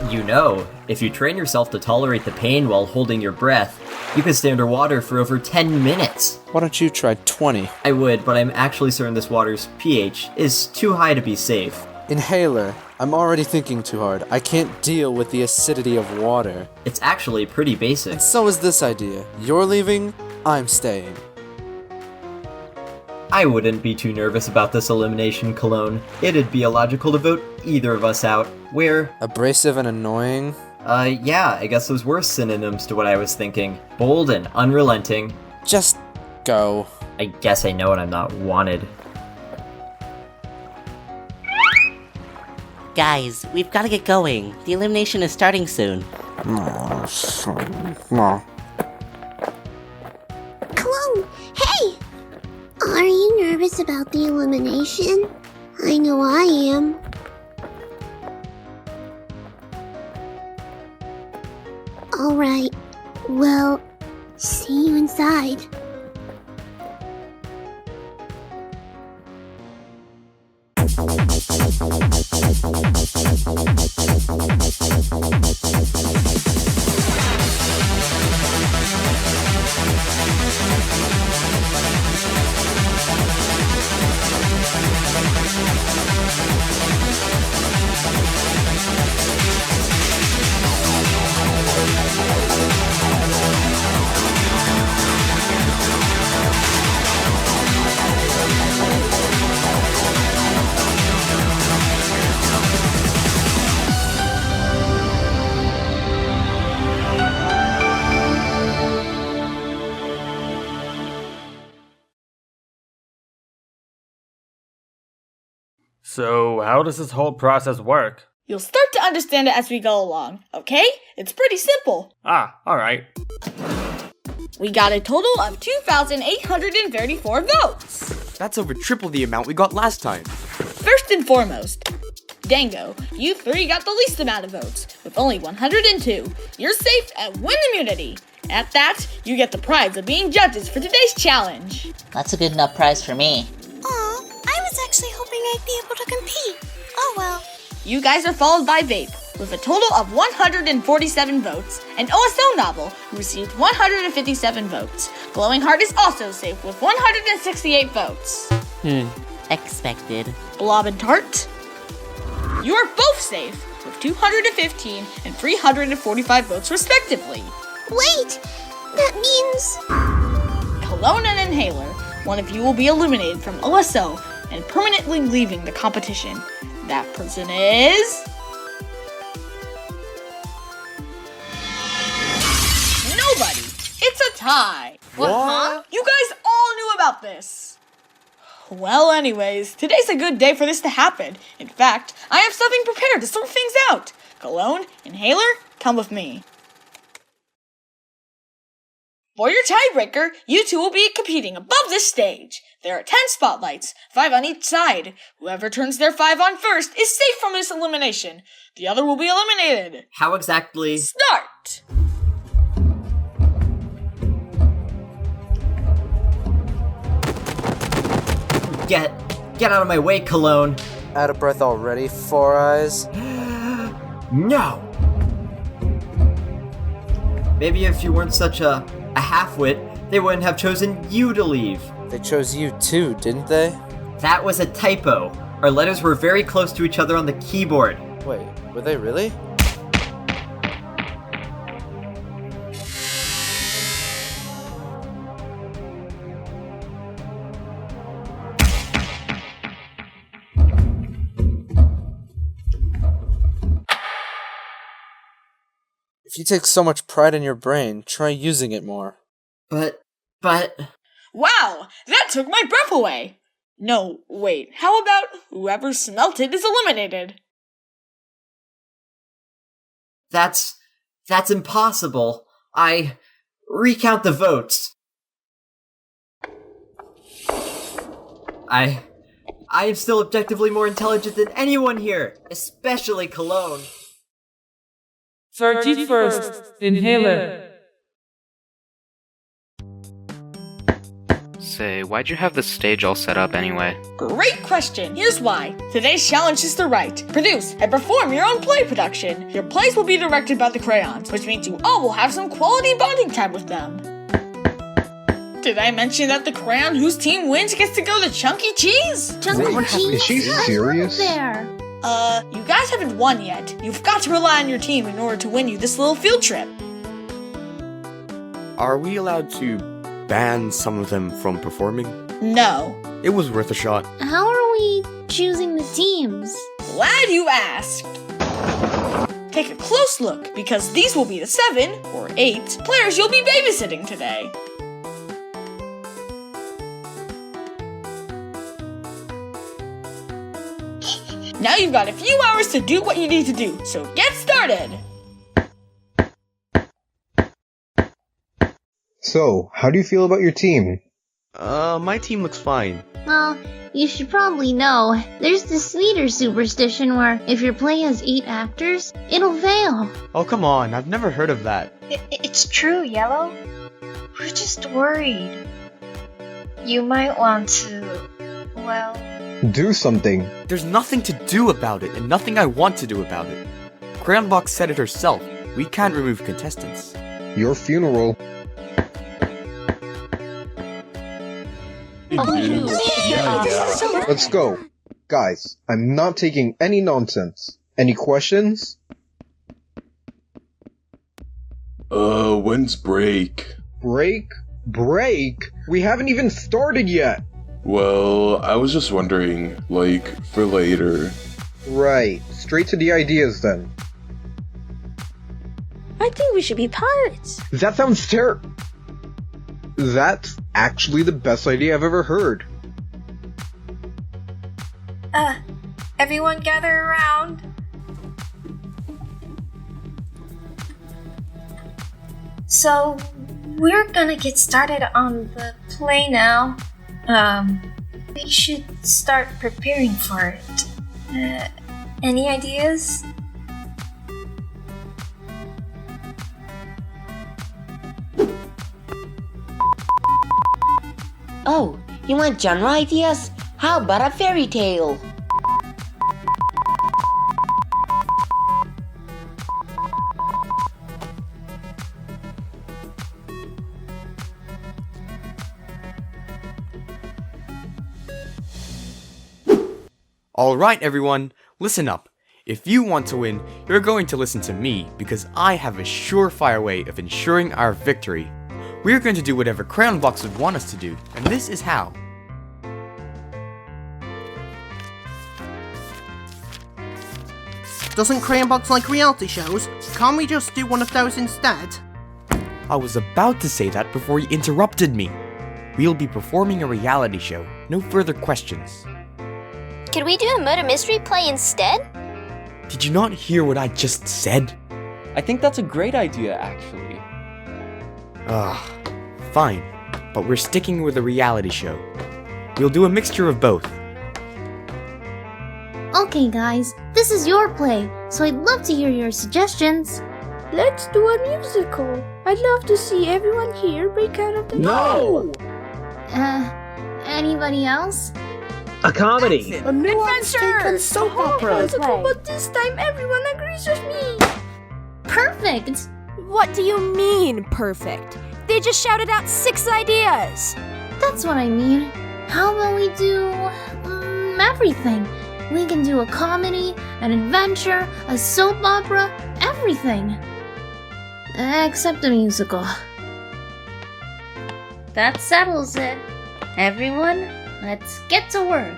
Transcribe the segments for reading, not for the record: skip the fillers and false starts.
You know, if you train yourself to tolerate the pain while holding your breath, you can stay underwater for over 10 minutes. Why don't you try 20? I would, but I'm actually certain this water's pH is too high to be safe. Inhaler. I'm already thinking too hard. I can't deal with the acidity of water. It's actually pretty basic. And so is this idea. You're leaving, I'm staying. I wouldn't be too nervous about this elimination, Cologne. It'd be illogical to vote either of us out. We're... abrasive and annoying? Yeah, I guess those were synonyms to what I was thinking. Bold and unrelenting. Just go. I guess I know when I'm not wanted. Guys, we've got to get going. The elimination is starting soon. Cologne, hey! Are you nervous about the elimination? I know I am. Alright, well, see you inside. So, how does this whole process work? You'll start to understand it as we go along, okay? It's pretty simple. Alright. We got a total of 2,834 votes. That's over triple the amount we got last time. First and foremost, Dango, you three got the least amount of votes, with only 102. You're safe and win immunity. At that, you get the prize of being judges for today's challenge. That's a good enough prize for me. Aw, I was actually hoping I'd be able to compete. Oh well. You guys are followed by Vape, with a total of 147 votes, and OSO Novel, who received 157 votes. Glowing Heart is also safe with 168 votes. Expected. Blob and Tart, you are both safe with 215 and 345 votes respectively. Wait, that means... Cologne and Inhaler, one of you will be eliminated from OSO and permanently leaving the competition. That person is... nobody! It's a tie! What? You guys all knew about this! Well, anyways, today's a good day for this to happen. In fact, I have something prepared to sort things out. Cologne, Inhaler, come with me. For your tiebreaker, you two will be competing above this stage. There are 10 spotlights, 5 on each side. Whoever turns their 5 on first is safe from this elimination. The other will be eliminated. How exactly? Start! Get out of my way, Cologne. Out of breath already, Four Eyes? No! Maybe if you weren't such a half-wit, they wouldn't have chosen you to leave. They chose you too, didn't they? That was a typo. Our letters were very close to each other on the keyboard. Wait, were they really? If you take so much pride in your brain, try using it more. But... Wow, that took my breath away. No, wait, how about whoever smelt it is eliminated? That's impossible. Recount the votes. I am still objectively more intelligent than anyone here, especially Cologne. 31st, Inhaler. say, why'd you have the stage all set up anyway? Great question! Here's why. Today's challenge is to write, produce, and perform your own play production. Your plays will be directed by the crayons, which means you all will have some quality bonding time with them. Did I mention that the crayon whose team wins gets to go to Chunky E. Cheese? Is she serious? There. You guys haven't won yet. You've got to rely on your team in order to win you this little field trip. Are we allowed to ban some of them from performing? No. It was worth a shot. How are we choosing the teams? Glad you asked. Take a close look, because these will be the 7, or 8, players you'll be babysitting today. Now you've got a few hours to do what you need to do, so get started! So, how do you feel about your team? My team looks fine. Well, you should probably know, there's this theater superstition where if your play has 8 actors, it'll fail. Oh, come on, I've never heard of that. It's true, Yellow. We're just worried. You might want to, well... Do something. There's nothing to do about it, and nothing I want to do about it. Crayonbox said it herself. We can't remove contestants. Your funeral. Let's go. Guys, I'm not taking any nonsense. Any questions? When's break? Break? Break? We haven't even started yet! Well, I was just wondering, like, for later. Right. Straight to the ideas then. I think we should be pirates. That sounds terrible. That's actually the best idea I've ever heard. Everyone gather around. So, we're gonna get started on the play now. We should start preparing for it. Any ideas? Oh, you want genre ideas? How about a fairy tale? Alright everyone, listen up. If you want to win, you're going to listen to me, because I have a surefire way of ensuring our victory. We're going to do whatever Crayonbox would want us to do, and this is how. Doesn't Crayonbox like reality shows? Can't we just do one of those instead? I was about to say that before you interrupted me. We'll be performing a reality show, no further questions. Could we do a murder mystery play instead? Did you not hear what I just said? I think that's a great idea, actually. Fine. But we're sticking with a reality show. We'll do a mixture of both. Okay guys, this is your play, so I'd love to hear your suggestions. Let's do a musical. I'd love to see everyone here break out of the No! Anybody else? A comedy! A new Adventure! soap opera. But this time everyone agrees with me. Perfect! What do you mean, perfect? They just shouted out 6 ideas! That's what I mean. How about we do... everything? We can do a comedy, an adventure, a soap opera, everything. Except a musical. That settles it. Everyone, let's get to work.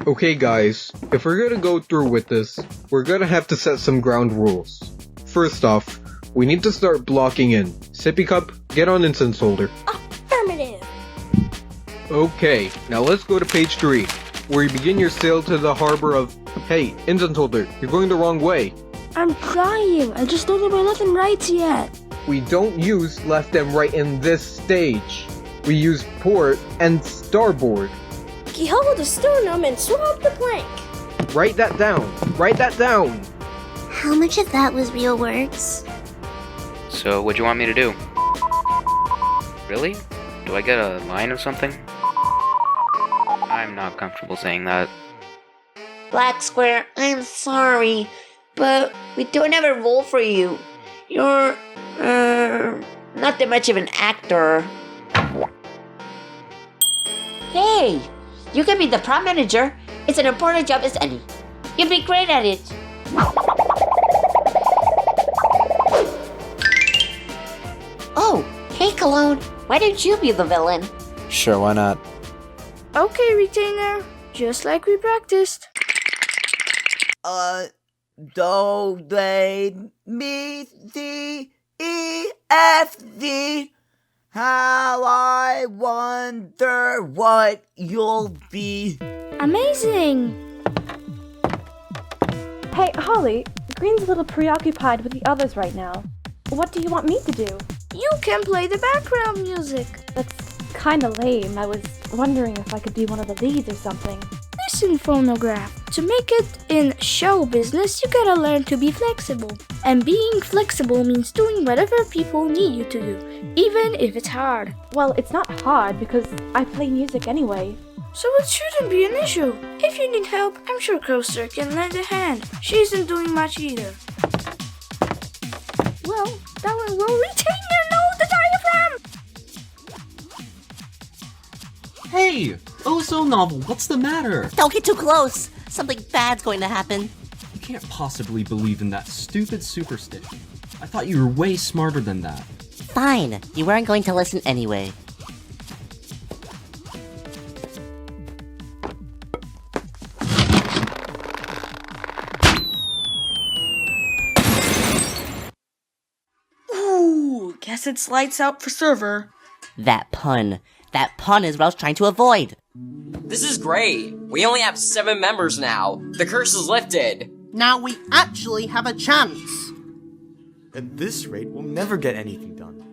Okay guys, if we're gonna go through with this, we're gonna have to set some ground rules. First off, we need to start blocking in. Sippy Cup, get on incense holder. Affirmative. Okay, now let's go to page 3, where you begin your sail to the harbor of... Hey, incense holder, you're going the wrong way. I'm trying. I just don't know my left and rights yet. We don't use left and right in this stage. We use port and starboard. Hold the sternum and swap the plank. Write that down. Write that down. How much of that was real words? So, what'd you want me to do? Really? Do I get a line or something? I'm not comfortable saying that. Black Square, I'm sorry, but we don't have a role for you. You're, not that much of an actor. Hey, you can be the prom manager. It's an important job as any. You'd be great at it. Oh, hey Cologne, why don't you be the villain? Sure, why not? Okay, retainer. Just like we practiced. Do, re, mi, si, e, f, z. How I wonder what you'll be. Amazing! Hey, Holly, Green's a little preoccupied with the others right now. What do you want me to do? You can play the background music. That's kinda lame. I was wondering if I could be one of the leads or something. Listen, phonograph. To make it in show business, you gotta learn to be flexible. And being flexible means doing whatever people need you to do, even if it's hard. Well, it's not hard because I play music anyway. So it shouldn't be an issue. If you need help, I'm sure Coaster can lend a hand. She isn't doing much either. Well, that one will retain your nose, the diaphragm! Hey! OSO novel, what's the matter? Don't get too close! Something bad's going to happen. You can't possibly believe in that stupid superstition. I thought you were way smarter than that. Fine, you weren't going to listen anyway. Ooh, guess it's lights out for server. That pun is what I was trying to avoid. This is great. We only have 7 members now. The curse is lifted. Now we actually have a chance. At this rate, we'll never get anything done.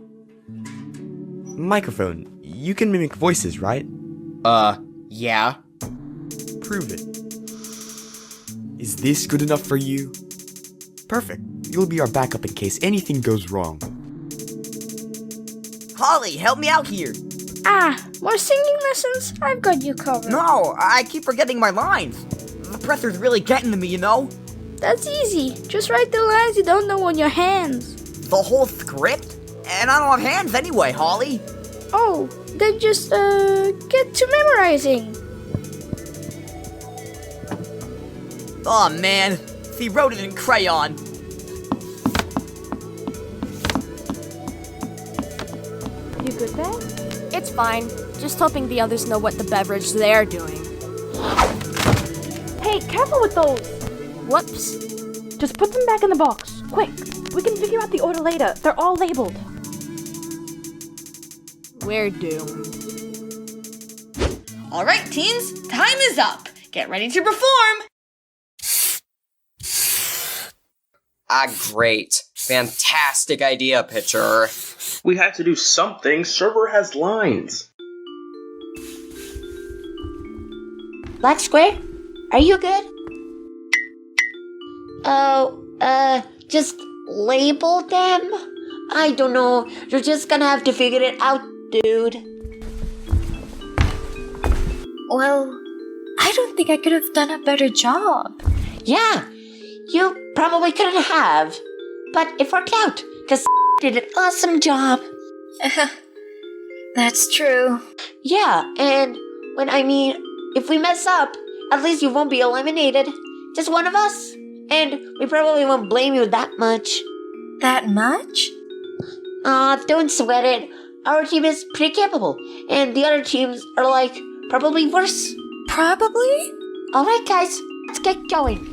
Microphone, you can mimic voices, right? Yeah. Prove it. Is this good enough for you? Perfect. You'll be our backup in case anything goes wrong. Holly, help me out here. More singing lessons? I've got you covered. No, I keep forgetting my lines. The pressure's really getting to me, you know? That's easy. Just write the lines you don't know on your hands. The whole script? And I don't have hands anyway, Holly. Oh, then just, get to memorizing. Aw, man. He wrote it in crayon. You good there? It's fine. Just hoping the others know what the beverage they're doing. Hey, careful with those! Whoops. Just put them back in the box, quick! We can figure out the order later. They're all labeled. We're doomed. Alright, teens, time is up. Get ready to perform. Great. Fantastic idea, pitcher. We had to do something. Server has lines. Black Square, are you good? Just label them? I don't know. You're just gonna have to figure it out, dude. Well, I don't think I could have done a better job. Yeah, you probably couldn't have. But it worked out, because did an awesome job. That's true. Yeah, and if we mess up, at least you won't be eliminated. Just one of us. And we probably won't blame you that much. That much? Don't sweat it. Our team is pretty capable, and the other teams are, probably worse. Probably? Alright, guys, let's get going.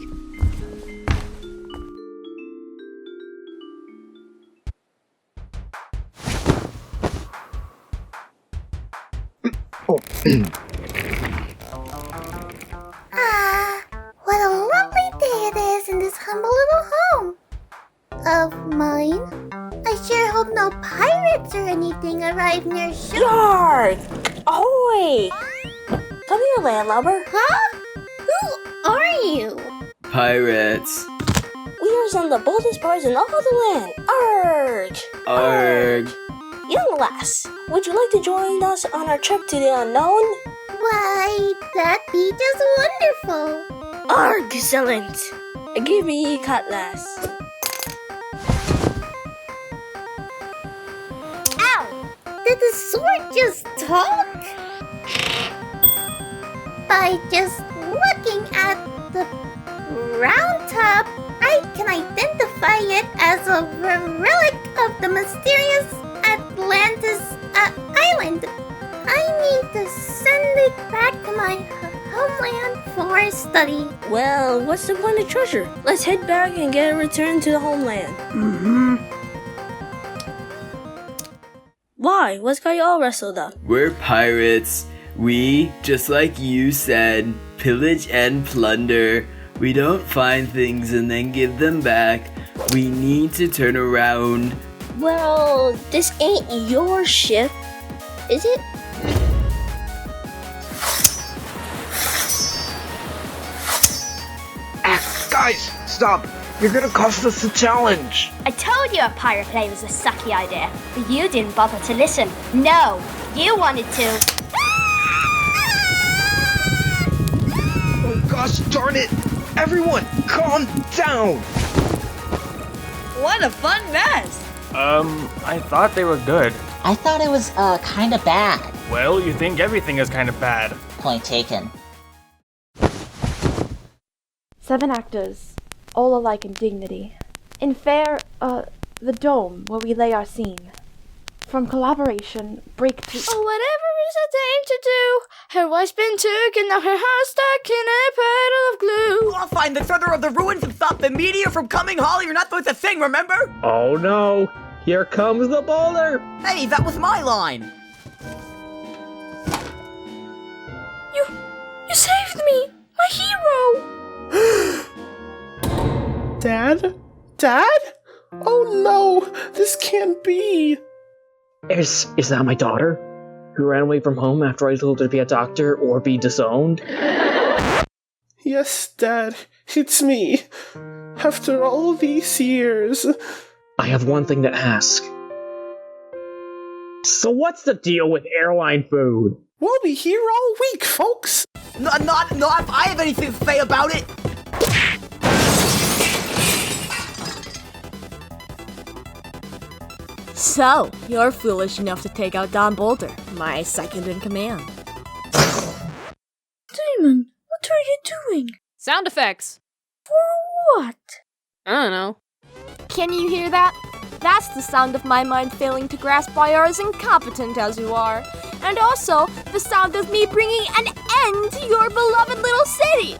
What a lovely day it is in this humble little home of mine. I sure hope no pirates or anything arrive near soon. Yard! Ahoy! Come here, landlubber. Huh? Who are you? Pirates. We pirates on the boldest pirates in all the land. Arg! Arg! Young lass, would you like to join us on our trip to the unknown? Why, that'd be just wonderful. Arg, excellent! Give me cutlass. Ow! Did the sword just talk? By just looking at the round top, I can identify it as a relic of the mysterious Atlantis island. I need to send it back to my homeland for study. Well, what's the point of treasure? Let's head back and get a return to the homeland. Why? What's got you all wrestled up? We're pirates. We, just like you said, pillage and plunder. We don't find things and then give them back. We need to turn around. Well, this ain't your ship, is it? Guys, stop! You're gonna cost us a challenge! I told you a pirate play was a sucky idea, but you didn't bother to listen. No, you wanted to. Oh gosh darn it! Everyone, calm down! What a fun mess! I thought they were good. I thought it was, kinda bad. Well, you think everything is kind of bad. Point taken. 7 actors, all alike in dignity. In fair, the dome where we lay our scene. From collaboration, break to... Oh, whatever is a thing to do. Her wife's been took and now her heart's stuck in a puddle of glue. I'll find the treasure of the ruins and stop the meteor from coming, Holly. You're not supposed to sing, remember? Oh no! Here comes the boulder! Hey, that was my line! You saved me! My hero! Dad? Dad? Oh no! This can't be! Is that my daughter? Who ran away from home after I told her to be a doctor or be disowned? Yes, Dad. It's me. After all these years. I have one thing to ask. So what's the deal with airline food? We'll be here all week, folks! Not if I have anything to say about it! So, you're foolish enough to take out Don Boulder, my second in command. Damon, what are you doing? Sound effects. For what? I don't know. Can you hear that? That's the sound of my mind failing to grasp why you're as incompetent as you are. And also, the sound of me bringing an end to your beloved little city!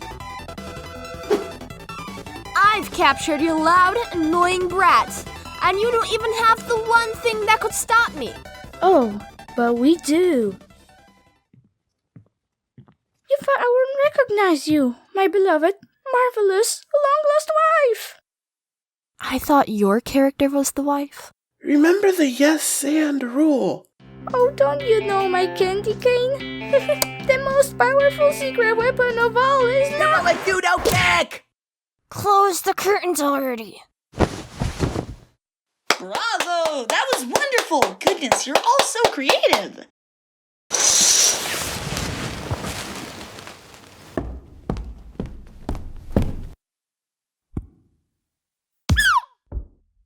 I've captured your loud, annoying brats, and you don't even have the one thing that could stop me. Oh, but we do. You thought I wouldn't recognize you, my beloved, marvelous, long-lost wife. I thought your character was the wife. Remember the yes and rule. Oh, don't you know my candy cane? The most powerful secret weapon of all is not— You're a pseudo kick! Close the curtains already. Bravo! That was wonderful! Goodness, you're all so creative!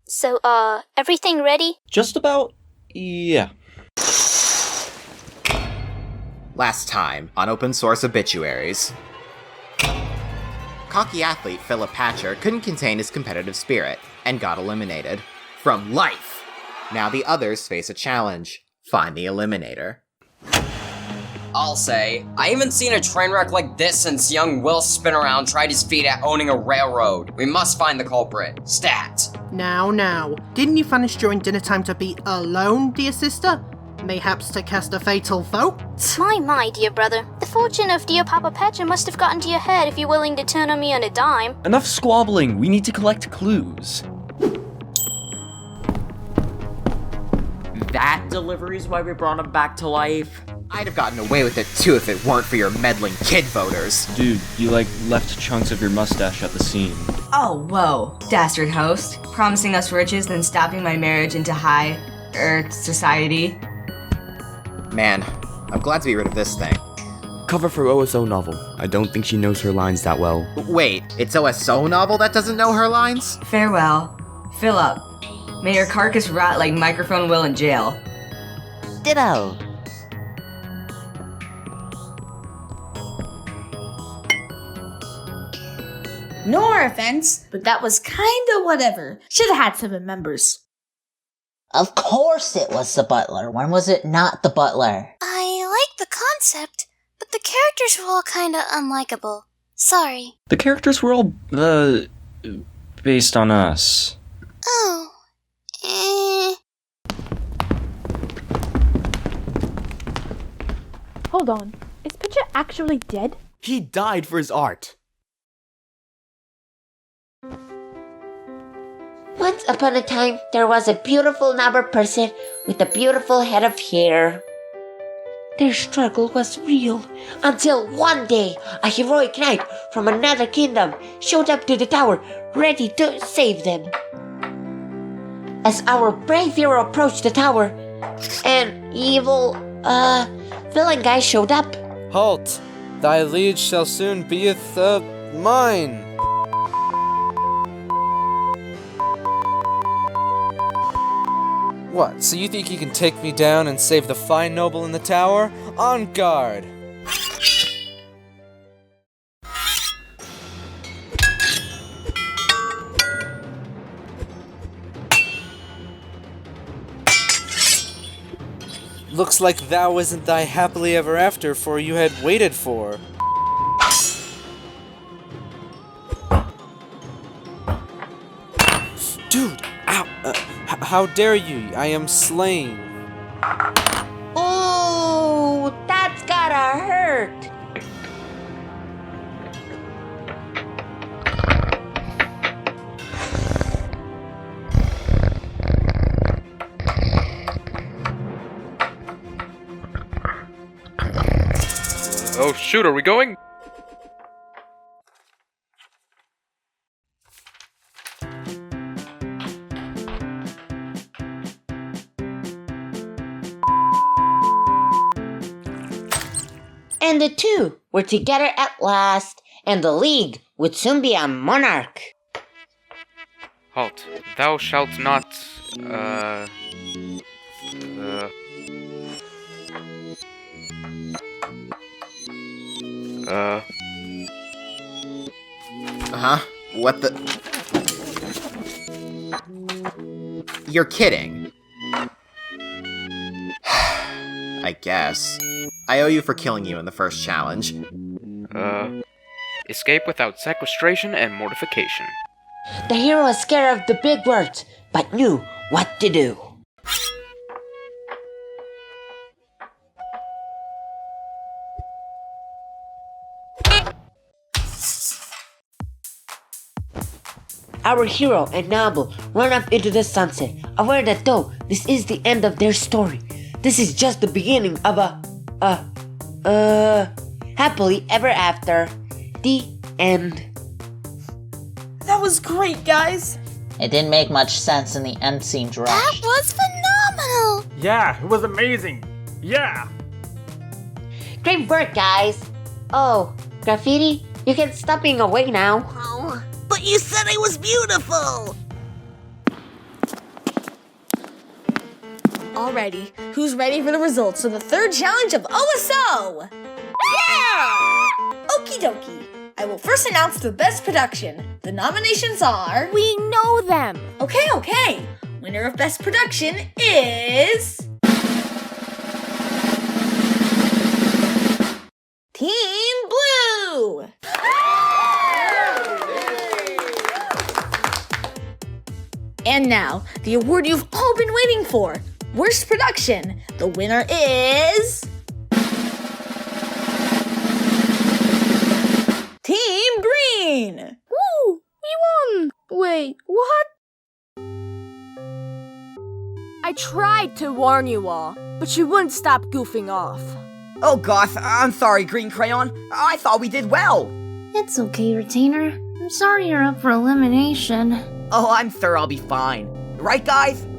So, everything ready? Just about, yeah. Last time on Open Source Obituaries. Cocky athlete Philip Patcher couldn't contain his competitive spirit and got eliminated from life. Now the others face a challenge. Find the Eliminator. I'll say, I haven't seen a train wreck like this since young Will Spinaround tried his feat at owning a railroad. We must find the culprit. Stat! Now. Didn't you finish during dinner time to be alone, dear sister? Mayhaps to cast a fatal vote? My, dear brother. The fortune of dear Papa Patcher must have gotten to your head if you're willing to turn on me on a dime. Enough squabbling, we need to collect clues. That delivery's why we brought him back to life? I'd have gotten away with it too if it weren't for your meddling kid voters. Dude, you left chunks of your mustache at the scene. Oh, whoa, dastard host. Promising us riches, then stopping my marriage into high Earth society. Man, I'm glad to be rid of this thing. Cover for OSO novel. I don't think she knows her lines that well. Wait, it's OSO novel that doesn't know her lines? Farewell. Fill up. May your carcass rot like Microphone Will in jail. Ditto. No offense, but that was kinda whatever. Should've had 7 members. Of course it was the butler. When was it not the butler? I like the concept, but the characters were all kinda unlikable. Sorry. The characters were all, based on us. Oh. Hold on. Is Pitcher actually dead? He died for his art. Once upon a time, there was a beautiful number person with a beautiful head of hair. Their struggle was real until one day a heroic knight from another kingdom showed up to the tower ready to save them. As our brave hero approached the tower, an evil, villain guy showed up. Halt! Thy liege shall soon beeth, mine! What, so you think you can take me down and save the fine noble in the tower? On guard! Looks like thou isn't thy happily ever after, for you had waited for. Dude! Ow! How dare you? I am slain. Ooh, that's gotta hurt. Oh shoot, are we going? And the two were together at last, and the league would soon be a monarch. Halt. Thou shalt not, Huh? What the? You're kidding. I guess. I owe you for killing you in the first challenge. Escape without sequestration and mortification. The hero was scared of the big words, but knew what to do. Our hero and noble run off into the sunset, aware that though this is the end of their story, this is just the beginning of happily ever after. The end. That was great, guys. It didn't make much sense in the end scene rush. That was phenomenal! Yeah, it was amazing. Yeah. Great work, guys. Oh, Graffiti, you can stop being away now. Oh, but you said it was beautiful! Alrighty, who's ready for the results of the third challenge of OSO? Yeah! Okie dokie. I will first announce the best production. The nominations are... We know them! Okay. Winner of best production is... Team Blue! And now, the award you've all been waiting for. Worst production. The winner is... Team Green! Woo! We won! Wait, what? I tried to warn you all, but you wouldn't stop goofing off. Oh goth, I'm sorry, Green Crayon. I thought we did well. It's okay, Retainer. I'm sorry you're up for elimination. Oh, I'm sure I'll be fine. Right, guys? And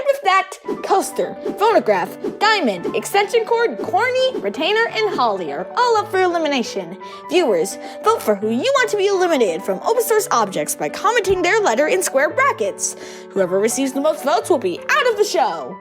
with that, coaster, phonograph, diamond, extension cord, corny, retainer, and holly are all up for elimination. Viewers, vote for who you want to be eliminated from open source objects by commenting their letter in square brackets. Whoever receives the most votes will be out of the show.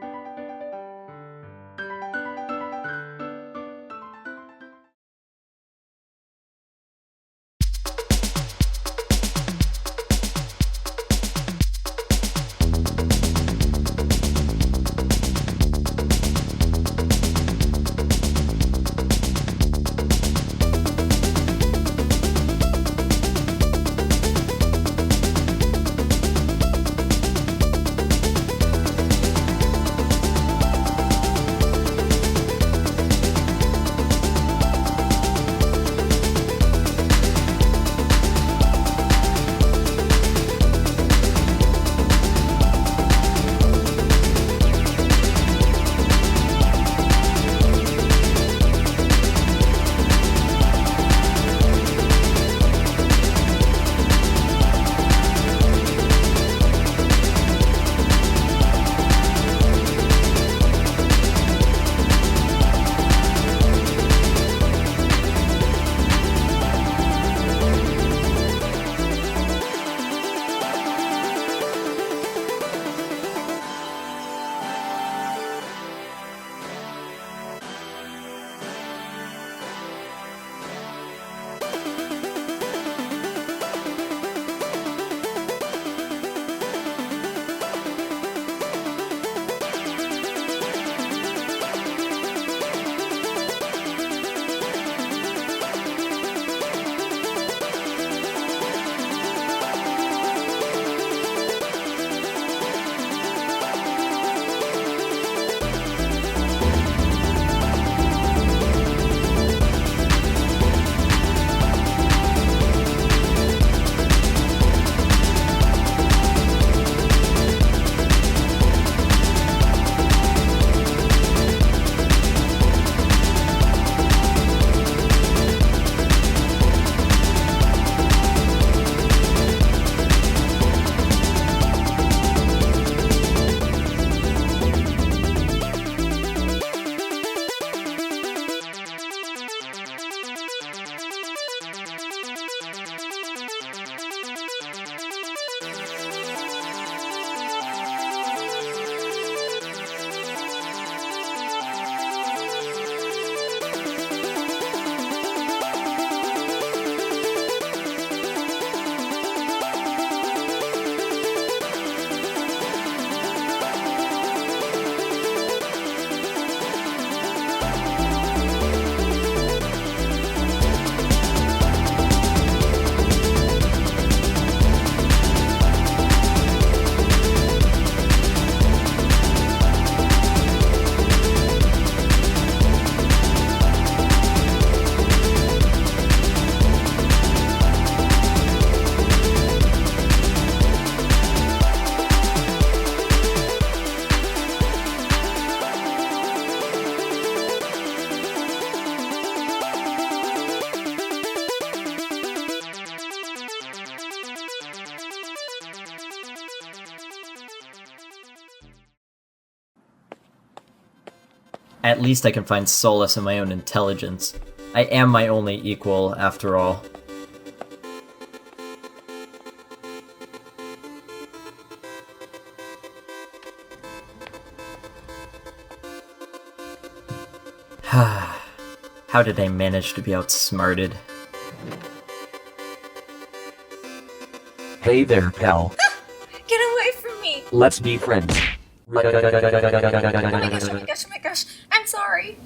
At least I can find solace in my own intelligence. I am my only equal, after all. How did I manage to be outsmarted? Hey there, pal. Get away from me! Let's be friends. Oh my gosh, oh my gosh, oh my gosh. I'm sorry.